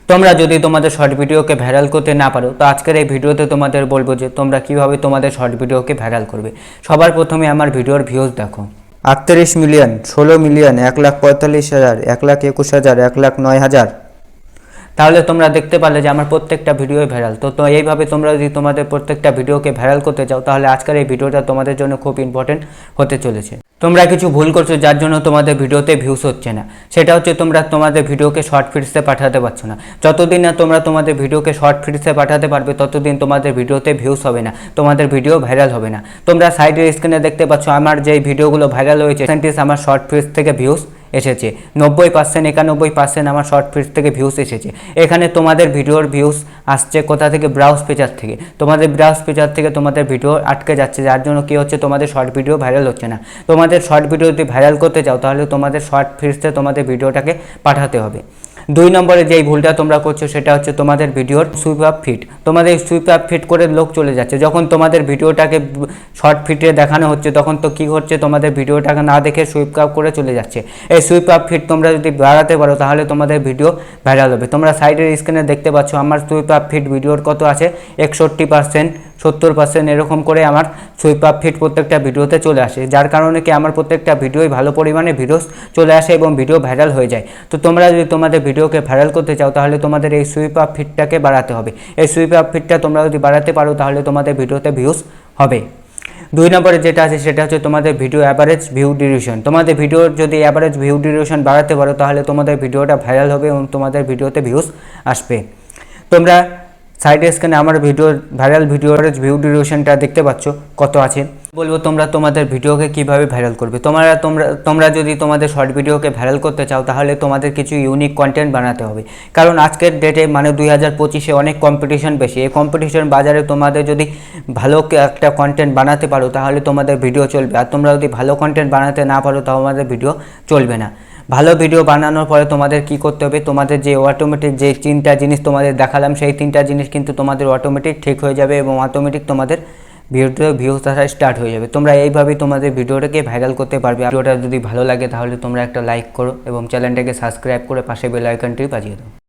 তোমরা যদি তোমাদের শর্ট ভিডিওকে ভাইরাল করতে না পারো, তো আজকের এই ভিডিওতে তোমাদের বলবো যে তোমরা কিভাবে তোমাদের শর্ট ভিডিওকে ভাইরাল করবে। সবার প্রথমে আমার ভিডিওর ভিউজ দেখো, 38 মিলিয়ন, 16 মিলিয়ন, 1,45,000, 1,21,000, 1,09,000। তাহলে তোমরা দেখতে পারলে যে আমার প্রত্যেকটা ভিডিও ভাইরাল। তো এইভাবে তোমরা যদি তোমাদের প্রত্যেকটা ভিডিওকে ভাইরাল করতে চাও, তাহলে আজকের এই ভিডিওটা তোমাদের জন্য খুব ইম্পর্টেন্ট হতে চলেছে। তোমরা কিছু ভুল করছো যার জন্য তোমাদের ভিডিওতে ভিউজ হচ্ছে না, সেটা হচ্ছে তোমরা তোমাদের ভিডিওকে শর্ট ফিডসে পাঠাতে পারছো না। যতদিন না তোমরা তোমাদের ভিডিওকে শর্ট ফিডসে পাঠাতে পারবে, ততদিন তোমাদের ভিডিওতে ভিউজ হবে না, তোমাদের ভিডিও ভাইরাল হবে না। তোমরা সাইডের স্ক্রিনে দেখতে পাচ্ছ আমার যে ভিডিওগুলো ভাইরাল হয়েছে আমার শর্ট ফিডস থেকে ভিউজ এসেছে 90%, 91% আমার শর্ট ফিডস থেকে ভিউজ এসেছে। এখানে তোমাদের ভিডিওর ভিউজ আসছে কোথা থেকে? ব্রাউজ পেজার থেকে। তোমাদের ব্রাউজ পেজার থেকে তোমাদের ভিডিও আটকে যাচ্ছে, যার জন্য কি হচ্ছে, তোমাদের শর্ট ভিডিও ভাইরাল হচ্ছে না। তোমাদের শর্ট ভিডিও যদি ভাইরাল করতে চাও, তাহলে তোমাদের শর্ট ফিডসে তোমাদের ভিডিওটাকে পাঠাতে হবে। 2 নম্বরে যেই ভুলটা তোমরা করছো সেটা হচ্ছে তোমাদের ভিডিওর সুইপ আপ ফিড। তোমাদের সুইপ আপ ফিড করে লোক চলে যাচ্ছে। যখন তোমাদের ভিডিওটাকে শর্ট ফিডে দেখানো হচ্ছে, তখন তো কী হচ্ছে, তোমাদের ভিডিওটাকে না দেখে সুইপ আপ করে চলে যাচ্ছে। এই সুইপ আপ ফিড তোমরা যদি বাড়াতে পারো, তাহলে তোমাদের ভিডিও ভাইরাল হবে। তোমরা সাইডের স্ক্রিনে দেখতে পাচ্ছ আমার সুইপ আপ ফিড ভিডিওর কত আছে, 61%, 70% এরকম করে আমার সুইপ আপ ফিড প্রত্যেকটা ভিডিওতে চলে আসে, যার কারণে কি আমার প্রত্যেকটা ভিডিওই ভালো পরিমাণে ভিউজ চলে আসে এবং ভিডিও ভাইরাল হয়ে যায়। তো তোমরা যদি তোমাদের ভিডিওকে ভাইরাল করতে চাও, তাহলে তোমাদের এই সুইপ আপ ফিডটাকে বাড়াতে হবে। এই সুইপ আপ ফিডটা তোমরা যদি বাড়াতে পারো, তাহলে তোমাদের ভিডিওতে ভিউজ হবে। 2 নম্বরে যেটা আছে সেটা হচ্ছে তোমাদের ভিডিও অ্যাভারেজ ভিউ ডিউরেশন। তোমাদের ভিডিওর যদি অ্যাভারেজ ভিউ ডিউরেশন বাড়াতে পারো, তাহলে তোমাদের ভিডিওটা ভাইরাল হবে এবং তোমাদের ভিডিওতে ভিউজ আসবে। তোমরা সাইডে স্ক্রিনে আমার ভিডিওর ভাইরাল ভিডিওর ভিউ ডিউরেশনটা দেখতে পাচ্ছ কত আছে। বলবো তোমরা তোমাদের ভিডিওকে কিভাবে ভাইরাল করবে। তোমরা যদি তোমাদের শর্ট ভিডিওকে ভাইরাল করতে চাও, তাহলে তোমাদের কিছু ইউনিক কন্টেন্ট বানাতে হবে। কারণ আজকের ডেটে মানে 2025-এ অনেক কম্পিটিশন বেশি। এই কম্পিটিশন বাজারে তোমাদের যদি ভালো একটা কন্টেন্ট বানাতে পারো, তাহলে তোমাদের ভিডিও চলবে। আর তোমরা যদি ভালো কন্টেন্ট বানাতে না পারো, তাহলে তোমাদের ভিডিও চলবে না। ভালো ভিডিও বানানোর পরে তোমাদের কি করতে হবে, তোমাদের যে অটোমেটিক যে 3টা জিনিস তোমাদের দেখালাম, সেই 3টা জিনিস কিন্তু তোমাদের অটোমেটিক ঠিক হয়ে যাবে এবং অটোমেটিক তোমাদের ভিউজ আসা স্টার্ট হয়ে যাবে। তোমরা এইভাবেই তোমাদের ভিডিওটাকে ভাইরাল করতে পারবে। ভিডিওটা যদি ভালো লাগে, তাহলে তোমরা একটা লাইক করো এবং চ্যানেলটাকে সাবস্ক্রাইব করে পাশে বেল আইকনটি বাজিয়ে দাও।